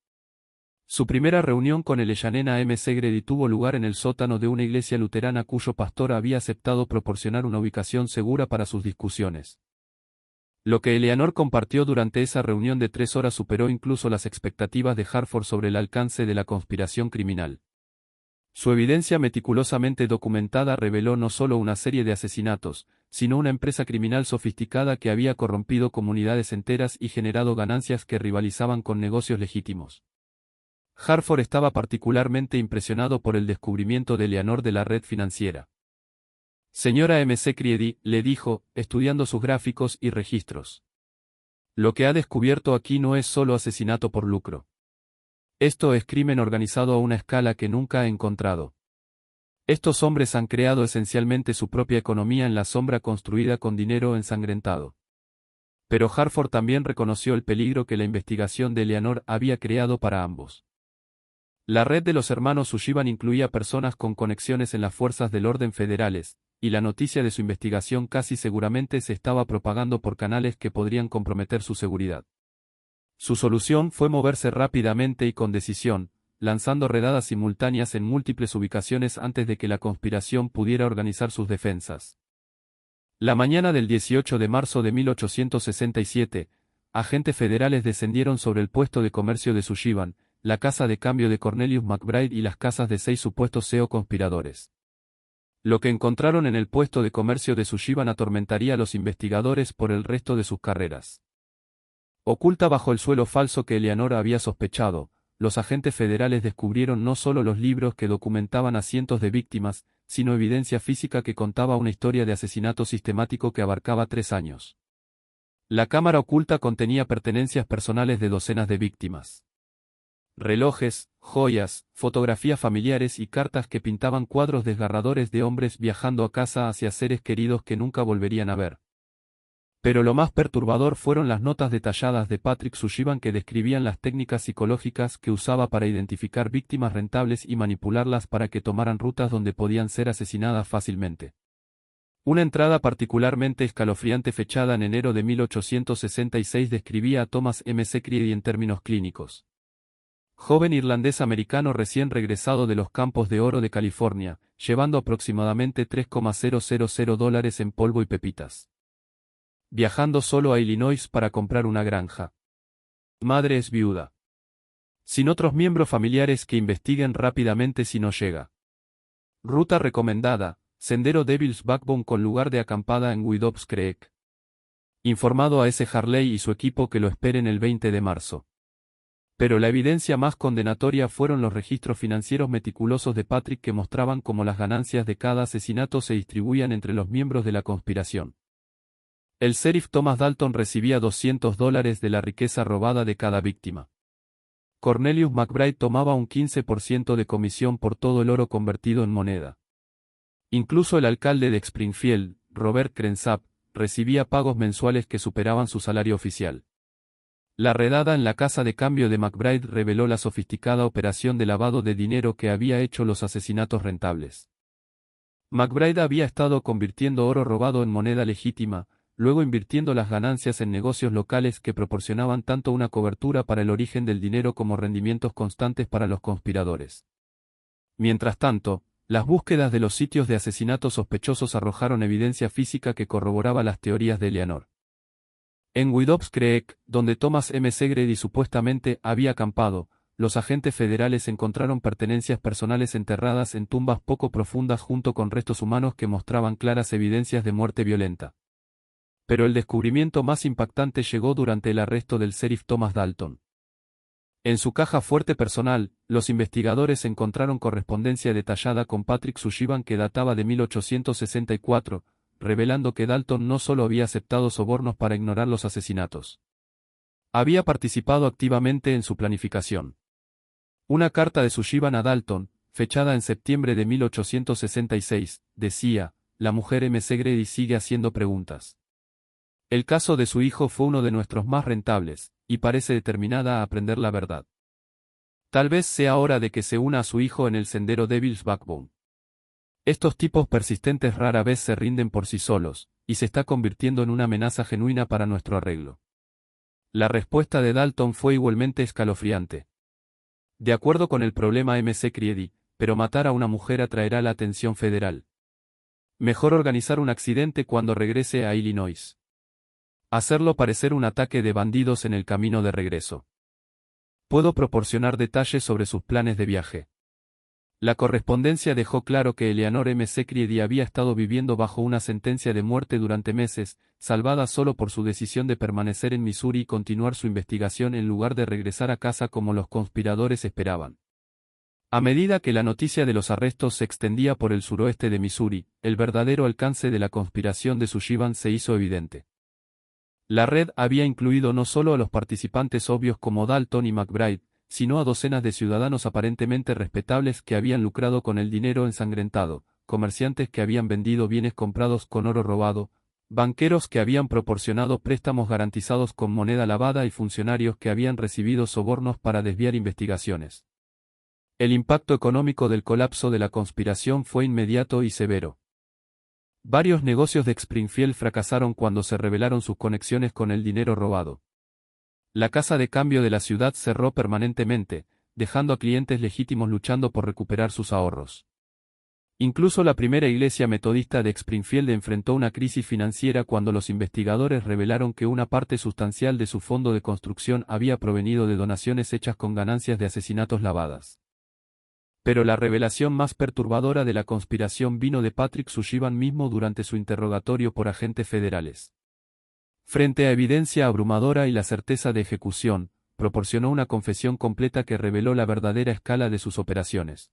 [SPEAKER 1] Su primera reunión con el Leyanena M.C. Grady tuvo lugar en el sótano de una iglesia luterana cuyo pastor había aceptado proporcionar una ubicación segura para sus discusiones. Lo que Eleanor compartió durante esa reunión de 3 horas superó incluso las expectativas de Hartford sobre el alcance de la conspiración criminal. Su evidencia meticulosamente documentada reveló no solo una serie de asesinatos, sino una empresa criminal sofisticada que había corrompido comunidades enteras y generado ganancias que rivalizaban con negocios legítimos. Hartford estaba particularmente impresionado por el descubrimiento de Eleanor de la red financiera. Señora M.C. Creedy, le dijo, estudiando sus gráficos y registros. Lo que ha descubierto aquí no es solo asesinato por lucro. Esto es crimen organizado a una escala que nunca ha encontrado. Estos hombres han creado esencialmente su propia economía en la sombra construida con dinero ensangrentado. Pero Hartford también reconoció el peligro que la investigación de Eleanor había creado para ambos. La red de los hermanos Sullivan incluía personas con conexiones en las fuerzas del orden federales, y la noticia de su investigación casi seguramente se estaba propagando por canales que podrían comprometer su seguridad. Su solución fue moverse rápidamente y con decisión, lanzando redadas simultáneas en múltiples ubicaciones antes de que la conspiración pudiera organizar sus defensas. La mañana del 18 de marzo de 1867, agentes federales descendieron sobre el puesto de comercio de Sullivan, la casa de cambio de Cornelius McBride y las casas de 6 supuestos CEO conspiradores. Lo que encontraron en el puesto de comercio de Sullivan atormentaría a los investigadores por el resto de sus carreras. Oculta bajo el suelo falso que Eleanor había sospechado, los agentes federales descubrieron no solo los libros que documentaban a cientos de víctimas, sino evidencia física que contaba una historia de asesinato sistemático que abarcaba 3 años. La cámara oculta contenía pertenencias personales de docenas de víctimas. Relojes, joyas, fotografías familiares y cartas que pintaban cuadros desgarradores de hombres viajando a casa hacia seres queridos que nunca volverían a ver. Pero lo más perturbador fueron las notas detalladas de Patrick Sullivan que describían las técnicas psicológicas que usaba para identificar víctimas rentables y manipularlas para que tomaran rutas donde podían ser asesinadas fácilmente. Una entrada particularmente escalofriante fechada en enero de 1866 describía a Thomas M.C. Creedy en términos clínicos. Joven irlandés-americano recién regresado de los campos de oro de California, llevando aproximadamente $3,000 en polvo y pepitas. Viajando solo a Illinois para comprar una granja. Madre es viuda. Sin otros miembros familiares que investiguen rápidamente si no llega. Ruta recomendada, sendero Devil's Backbone con lugar de acampada en Widows Creek. Informado a S. Harley y su equipo que lo esperen el 20 de marzo. Pero la evidencia más condenatoria fueron los registros financieros meticulosos de Patrick que mostraban cómo las ganancias de cada asesinato se distribuían entre los miembros de la conspiración. El sheriff Thomas Dalton recibía $200 de la riqueza robada de cada víctima. Cornelius McBride tomaba un 15% de comisión por todo el oro convertido en moneda. Incluso el alcalde de Springfield, Robert Crenshaw, recibía pagos mensuales que superaban su salario oficial. La redada en la casa de cambio de McBride reveló la sofisticada operación de lavado de dinero que había hecho los asesinatos rentables. McBride había estado convirtiendo oro robado en moneda legítima, luego invirtiendo las ganancias en negocios locales que proporcionaban tanto una cobertura para el origen del dinero como rendimientos constantes para los conspiradores. Mientras tanto, las búsquedas de los sitios de asesinatos sospechosos arrojaron evidencia física que corroboraba las teorías de Eleanor. En Widow's Creek, donde Thomas M. Segretti supuestamente había acampado, los agentes federales encontraron pertenencias personales enterradas en tumbas poco profundas junto con restos humanos que mostraban claras evidencias de muerte violenta. Pero el descubrimiento más impactante llegó durante el arresto del sheriff Thomas Dalton. En su caja fuerte personal, los investigadores encontraron correspondencia detallada con Patrick Sullivan que databa de 1864, revelando que Dalton no solo había aceptado sobornos para ignorar los asesinatos. Había participado activamente en su planificación. Una carta de Sullivan a Dalton, fechada en septiembre de 1866, decía, «La mujer M. Segretti sigue haciendo preguntas. El caso de su hijo fue uno de nuestros más rentables, y parece determinada a aprender la verdad. Tal vez sea hora de que se una a su hijo en el sendero Devil's Backbone. Estos tipos persistentes rara vez se rinden por sí solos, y se está convirtiendo en una amenaza genuina para nuestro arreglo». La respuesta de Dalton fue igualmente escalofriante. De acuerdo con el problema M. Segretti, pero matar a una mujer atraerá la atención federal. Mejor organizar un accidente cuando regrese a Illinois. Hacerlo parecer un ataque de bandidos en el camino de regreso. Puedo proporcionar detalles sobre sus planes de viaje. La correspondencia dejó claro que Eleanor M. Segretti había estado viviendo bajo una sentencia de muerte durante meses, salvada solo por su decisión de permanecer en Missouri y continuar su investigación en lugar de regresar a casa como los conspiradores esperaban. A medida que la noticia de los arrestos se extendía por el suroeste de Missouri, el verdadero alcance de la conspiración de Sullivan se hizo evidente. La red había incluido no solo a los participantes obvios como Dalton y McBride, sino a docenas de ciudadanos aparentemente respetables que habían lucrado con el dinero ensangrentado, comerciantes que habían vendido bienes comprados con oro robado, banqueros que habían proporcionado préstamos garantizados con moneda lavada y funcionarios que habían recibido sobornos para desviar investigaciones. El impacto económico del colapso de la conspiración fue inmediato y severo. Varios negocios de Springfield fracasaron cuando se revelaron sus conexiones con el dinero robado. La casa de cambio de la ciudad cerró permanentemente, dejando a clientes legítimos luchando por recuperar sus ahorros. Incluso la primera iglesia metodista de Springfield enfrentó una crisis financiera cuando los investigadores revelaron que una parte sustancial de su fondo de construcción había provenido de donaciones hechas con ganancias de asesinatos lavadas. Pero la revelación más perturbadora de la conspiración vino de Patrick Sullivan mismo durante su interrogatorio por agentes federales. Frente a evidencia abrumadora y la certeza de ejecución, proporcionó una confesión completa que reveló la verdadera escala de sus operaciones.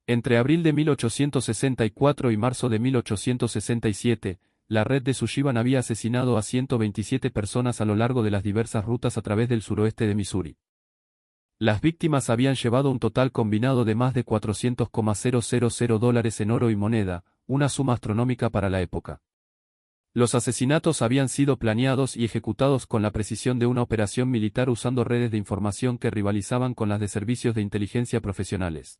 [SPEAKER 1] Entre abril de 1864 y marzo de 1867, la red de Sullivan había asesinado a 127 personas a lo largo de las diversas rutas a través del suroeste de Missouri. Las víctimas habían llevado un total combinado de más de $400,000 en oro y moneda, una suma astronómica para la época. Los asesinatos habían sido planeados y ejecutados con la precisión de una operación militar usando redes de información que rivalizaban con las de servicios de inteligencia profesionales.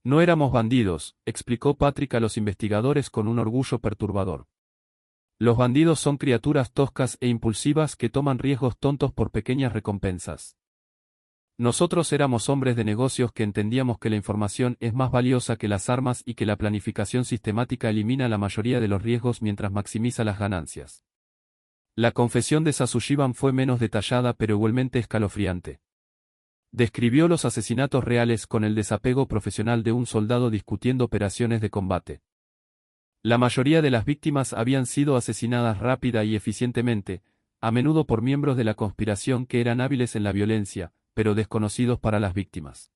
[SPEAKER 1] No éramos bandidos, explicó Patrick a los investigadores con un orgullo perturbador. Los bandidos son criaturas toscas e impulsivas que toman riesgos tontos por pequeñas recompensas. Nosotros éramos hombres de negocios que entendíamos que la información es más valiosa que las armas y que la planificación sistemática elimina la mayoría de los riesgos mientras maximiza las ganancias. La confesión de Sullivan fue menos detallada pero igualmente escalofriante. Describió los asesinatos reales con el desapego profesional de un soldado discutiendo operaciones de combate. La mayoría de las víctimas habían sido asesinadas rápida y eficientemente, a menudo por miembros de la conspiración que eran hábiles en la violencia, pero desconocidos para las víctimas.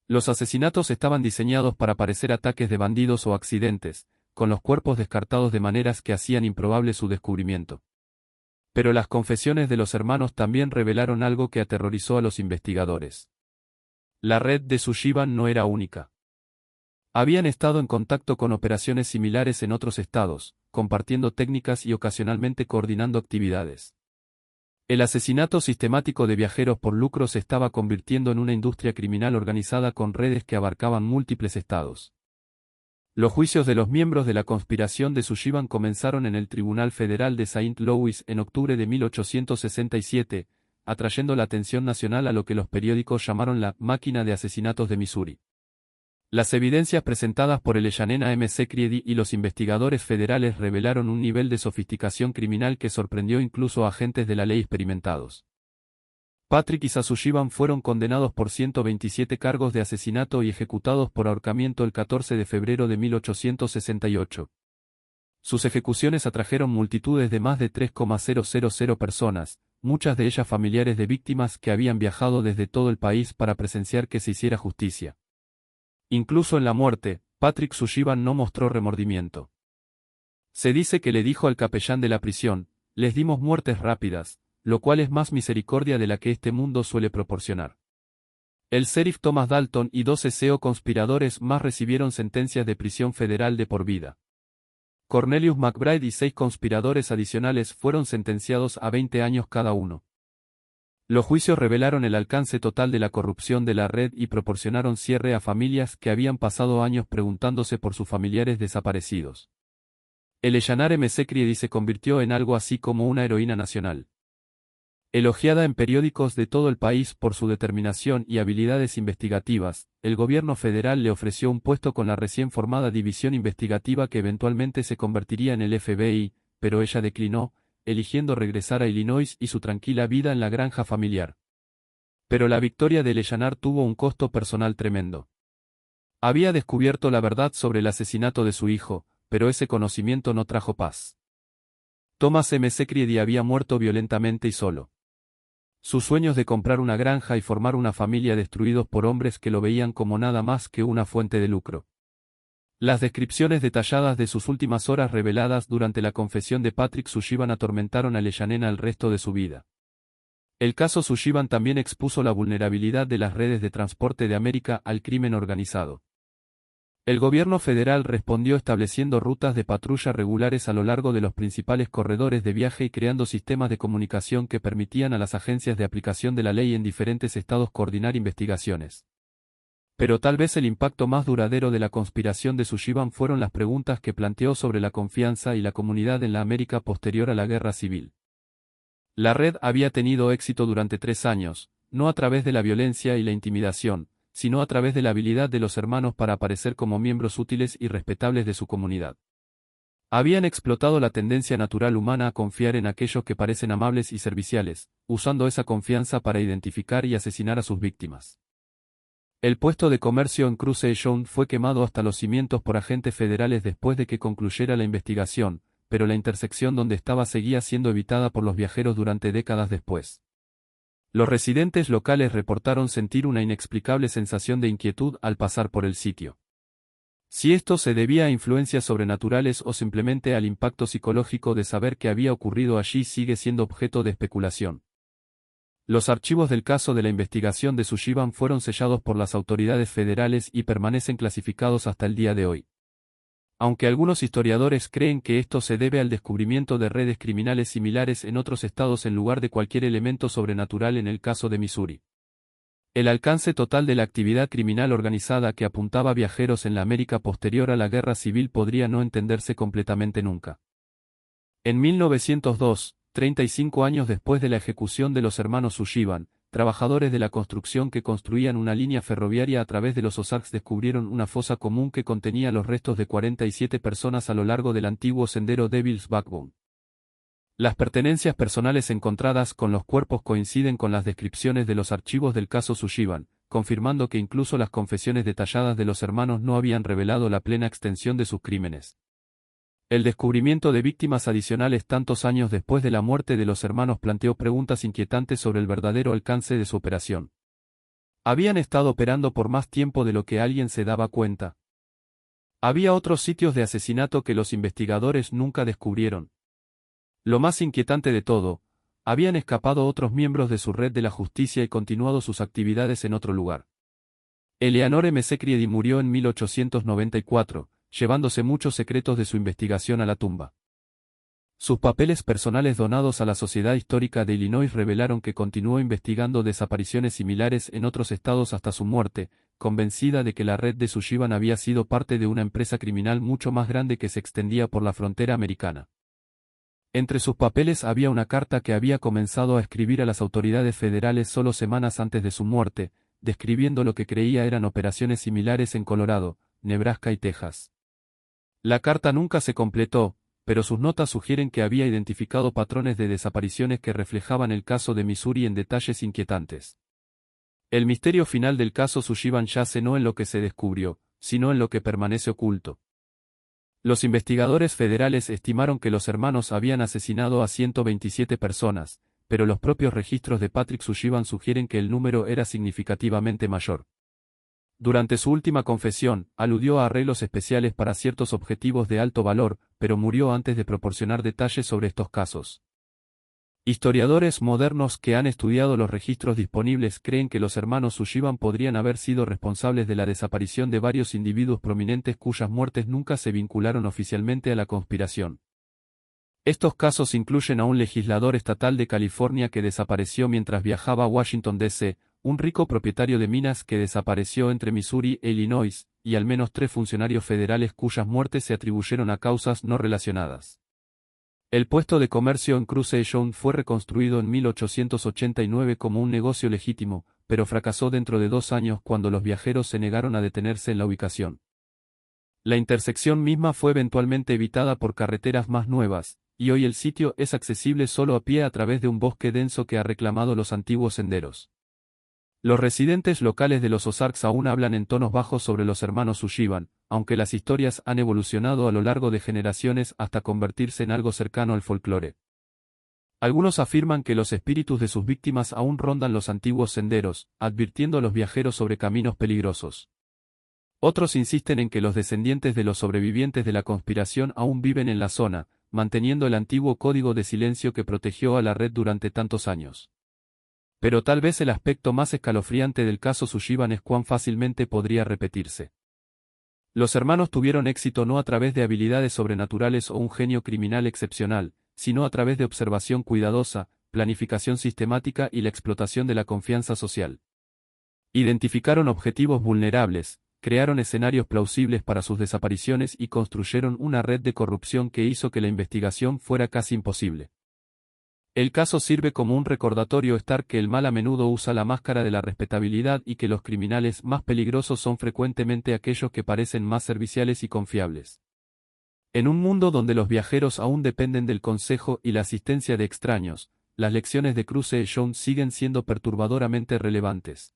[SPEAKER 1] Los asesinatos estaban diseñados para parecer ataques de bandidos o accidentes, con los cuerpos descartados de maneras que hacían improbable su descubrimiento. Pero las confesiones de los hermanos también revelaron algo que aterrorizó a los investigadores. La red de Sullivan no era única. Habían estado en contacto con operaciones similares en otros estados, compartiendo técnicas y ocasionalmente coordinando actividades. El asesinato sistemático de viajeros por lucro se estaba convirtiendo en una industria criminal organizada con redes que abarcaban múltiples estados. Los juicios de los miembros de la conspiración de Sullivan comenzaron en el Tribunal Federal de Saint Louis en octubre de 1867, atrayendo la atención nacional a lo que los periódicos llamaron la «máquina de asesinatos de Missouri». Las evidencias presentadas por el Elyanen A. Secreedy y los investigadores federales revelaron un nivel de sofisticación criminal que sorprendió incluso a agentes de la ley experimentados. Patrick y Sasujivan fueron condenados por 127 cargos de asesinato y ejecutados por ahorcamiento el 14 de febrero de 1868. Sus ejecuciones atrajeron multitudes de más de 3,000 personas, muchas de ellas familiares de víctimas que habían viajado desde todo el país para presenciar que se hiciera justicia. Incluso en la muerte, Patrick Sushivan no mostró remordimiento. Se dice que le dijo al capellán de la prisión: les dimos muertes rápidas, lo cual es más misericordia de la que este mundo suele proporcionar. El sheriff Thomas Dalton y 12 conspiradores más recibieron sentencias de prisión federal de por vida. Cornelius McBride y 6 conspiradores adicionales fueron sentenciados a 20 años cada uno. Los juicios revelaron el alcance total de la corrupción de la red y proporcionaron cierre a familias que habían pasado años preguntándose por sus familiares desaparecidos. El Elyanar Secreedy se convirtió en algo así como una heroína nacional. Elogiada en periódicos de todo el país por su determinación y habilidades investigativas, el gobierno federal le ofreció un puesto con la recién formada división investigativa que eventualmente se convertiría en el FBI, pero ella declinó, eligiendo regresar a Illinois y su tranquila vida en la granja familiar. Pero la victoria de Elyanar tuvo un costo personal tremendo. Había descubierto la verdad sobre el asesinato de su hijo, pero ese conocimiento no trajo paz. Thomas Secreedy había muerto violentamente y solo. Sus sueños de comprar una granja y formar una familia destruidos por hombres que lo veían como nada más que una fuente de lucro. Las descripciones detalladas de sus últimas horas reveladas durante la confesión de Patrick Sushivan atormentaron a Elyanar el resto de su vida. El caso Sushivan también expuso la vulnerabilidad de las redes de transporte de América al crimen organizado. El gobierno federal respondió estableciendo rutas de patrulla regulares a lo largo de los principales corredores de viaje y creando sistemas de comunicación que permitían a las agencias de aplicación de la ley en diferentes estados coordinar investigaciones. Pero tal vez el impacto más duradero de la conspiración de Sushivan fueron las preguntas que planteó sobre la confianza y la comunidad en la América posterior a la Guerra Civil. La red había tenido éxito durante 3 años, no a través de la violencia y la intimidación, sino a través de la habilidad de los hermanos para aparecer como miembros útiles y respetables de su comunidad. Habían explotado la tendencia natural humana a confiar en aquellos que parecen amables y serviciales, usando esa confianza para identificar y asesinar a sus víctimas. El puesto de comercio en Cruce John fue quemado hasta los cimientos por agentes federales después de que concluyera la investigación, pero la intersección donde estaba seguía siendo evitada por los viajeros durante décadas después. Los residentes locales reportaron sentir una inexplicable sensación de inquietud al pasar por el sitio. Si esto se debía a influencias sobrenaturales o simplemente al impacto psicológico de saber que había ocurrido allí sigue siendo objeto de especulación. Los archivos del caso de la investigación de Sushivan fueron sellados por las autoridades federales y permanecen clasificados hasta el día de hoy. Aunque algunos historiadores creen que esto se debe al descubrimiento de redes criminales similares en otros estados en lugar de cualquier elemento sobrenatural en el caso de Missouri. El alcance total de la actividad criminal organizada que apuntaba a viajeros en la América posterior a la Guerra Civil podría no entenderse completamente nunca. En 1902, 35 años después de la ejecución de los hermanos Sushivan, trabajadores de la construcción que construían una línea ferroviaria a través de los Ozarks descubrieron una fosa común que contenía los restos de 47 personas a lo largo del antiguo sendero Devil's Backbone. Las pertenencias personales encontradas con los cuerpos coinciden con las descripciones de los archivos del caso Sushivan, confirmando que incluso las confesiones detalladas de los hermanos no habían revelado la plena extensión de sus crímenes. El descubrimiento de víctimas adicionales tantos años después de la muerte de los hermanos planteó preguntas inquietantes sobre el verdadero alcance de su operación. ¿Habían estado operando por más tiempo de lo que alguien se daba cuenta? ¿Había otros sitios de asesinato que los investigadores nunca descubrieron? Lo más inquietante de todo, habían escapado otros miembros de su red de la justicia y continuado sus actividades en otro lugar. Eleanor Secreedy murió en 1894. Llevándose muchos secretos de su investigación a la tumba. Sus papeles personales donados a la Sociedad Histórica de Illinois revelaron que continuó investigando desapariciones similares en otros estados hasta su muerte, convencida de que la red de Sushivan había sido parte de una empresa criminal mucho más grande que se extendía por la frontera americana. Entre sus papeles había una carta que había comenzado a escribir a las autoridades federales solo semanas antes de su muerte, describiendo lo que creía eran operaciones similares en Colorado, Nebraska y Texas. La carta nunca se completó, pero sus notas sugieren que había identificado patrones de desapariciones que reflejaban el caso de Missouri en detalles inquietantes. El misterio final del caso Sullivan yace no en lo que se descubrió, sino en lo que permanece oculto. Los investigadores federales estimaron que los hermanos habían asesinado a 127 personas, pero los propios registros de Patrick Sullivan sugieren que el número era significativamente mayor. Durante su última confesión, aludió a arreglos especiales para ciertos objetivos de alto valor, pero murió antes de proporcionar detalles sobre estos casos. Historiadores modernos que han estudiado los registros disponibles creen que los hermanos Sullivan podrían haber sido responsables de la desaparición de varios individuos prominentes cuyas muertes nunca se vincularon oficialmente a la conspiración. Estos casos incluyen a un legislador estatal de California que desapareció mientras viajaba a Washington, D.C., un rico propietario de minas que desapareció entre Missouri e Illinois, y al menos 3 funcionarios federales cuyas muertes se atribuyeron a causas no relacionadas. El puesto de comercio en Cruce John fue reconstruido en 1889 como un negocio legítimo, pero fracasó dentro de 2 años cuando los viajeros se negaron a detenerse en la ubicación. La intersección misma fue eventualmente evitada por carreteras más nuevas, y hoy el sitio es accesible solo a pie a través de un bosque denso que ha reclamado los antiguos senderos. Los residentes locales de los Ozarks aún hablan en tonos bajos sobre los hermanos Sullivan, aunque las historias han evolucionado a lo largo de generaciones hasta convertirse en algo cercano al folclore. Algunos afirman que los espíritus de sus víctimas aún rondan los antiguos senderos, advirtiendo a los viajeros sobre caminos peligrosos. Otros insisten en que los descendientes de los sobrevivientes de la conspiración aún viven en la zona, manteniendo el antiguo código de silencio que protegió a la red durante tantos años. Pero tal vez el aspecto más escalofriante del caso Sullivan es cuán fácilmente podría repetirse. Los hermanos tuvieron éxito no a través de habilidades sobrenaturales o un genio criminal excepcional, sino a través de observación cuidadosa, planificación sistemática y la explotación de la confianza social. Identificaron objetivos vulnerables, crearon escenarios plausibles para sus desapariciones y construyeron una red de corrupción que hizo que la investigación fuera casi imposible. El caso sirve como un recordatorio que el mal a menudo usa la máscara de la respetabilidad y que los criminales más peligrosos son frecuentemente aquellos que parecen más serviciales y confiables. En un mundo donde los viajeros aún dependen del consejo y la asistencia de extraños, las lecciones de Cruce John siguen siendo perturbadoramente relevantes.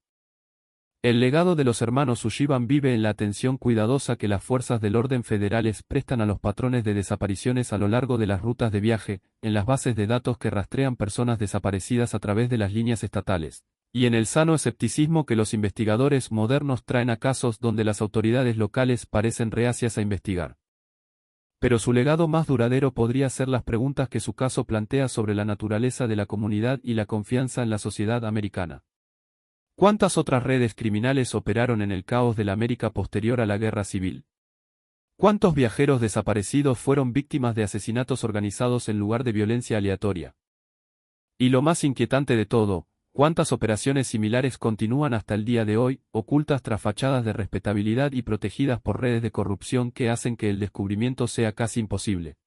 [SPEAKER 1] El legado de los hermanos Sullivan vive en la atención cuidadosa que las fuerzas del orden federales prestan a los patrones de desapariciones a lo largo de las rutas de viaje, en las bases de datos que rastrean personas desaparecidas a través de las líneas estatales, y en el sano escepticismo que los investigadores modernos traen a casos donde las autoridades locales parecen reacias a investigar. Pero su legado más duradero podría ser las preguntas que su caso plantea sobre la naturaleza de la comunidad y la confianza en la sociedad americana. ¿Cuántas otras redes criminales operaron en el caos de la América posterior a la Guerra Civil? ¿Cuántos viajeros desaparecidos fueron víctimas de asesinatos organizados en lugar de violencia aleatoria? Y lo más inquietante de todo, ¿cuántas operaciones similares continúan hasta el día de hoy, ocultas tras fachadas de respetabilidad y protegidas por redes de corrupción que hacen que el descubrimiento sea casi imposible?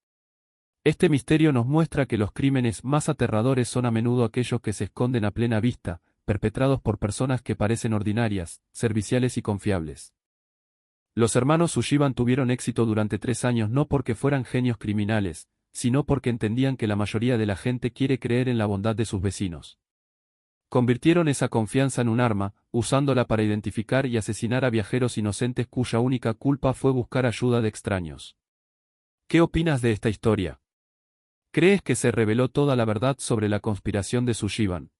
[SPEAKER 1] Este misterio nos muestra que los crímenes más aterradores son a menudo aquellos que se esconden a plena vista, perpetrados por personas que parecen ordinarias, serviciales y confiables. Los hermanos Sullivan tuvieron éxito durante 3 años no porque fueran genios criminales, sino porque entendían que la mayoría de la gente quiere creer en la bondad de sus vecinos. Convirtieron esa confianza en un arma, usándola para identificar y asesinar a viajeros inocentes cuya única culpa fue buscar ayuda de extraños. ¿Qué opinas de esta historia? ¿Crees que se reveló toda la verdad sobre la conspiración de Sullivan?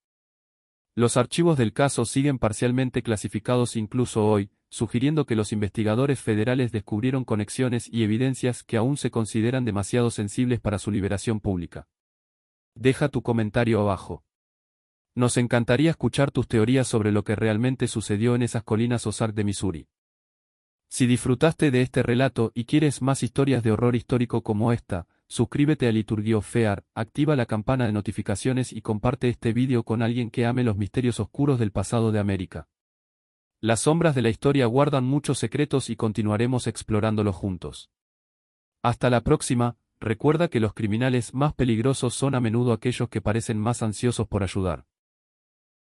[SPEAKER 1] Los archivos del caso siguen parcialmente clasificados incluso hoy, sugiriendo que los investigadores federales descubrieron conexiones y evidencias que aún se consideran demasiado sensibles para su liberación pública. Deja tu comentario abajo. Nos encantaría escuchar tus teorías sobre lo que realmente sucedió en esas colinas Ozark de Missouri. Si disfrutaste de este relato y quieres más historias de horror histórico como esta, suscríbete a Liturgio Fear, activa la campana de notificaciones y comparte este vídeo con alguien que ame los misterios oscuros del pasado de América. Las sombras de la historia guardan muchos secretos y continuaremos explorándolos juntos. Hasta la próxima, recuerda que los criminales más peligrosos son a menudo aquellos que parecen más ansiosos por ayudar.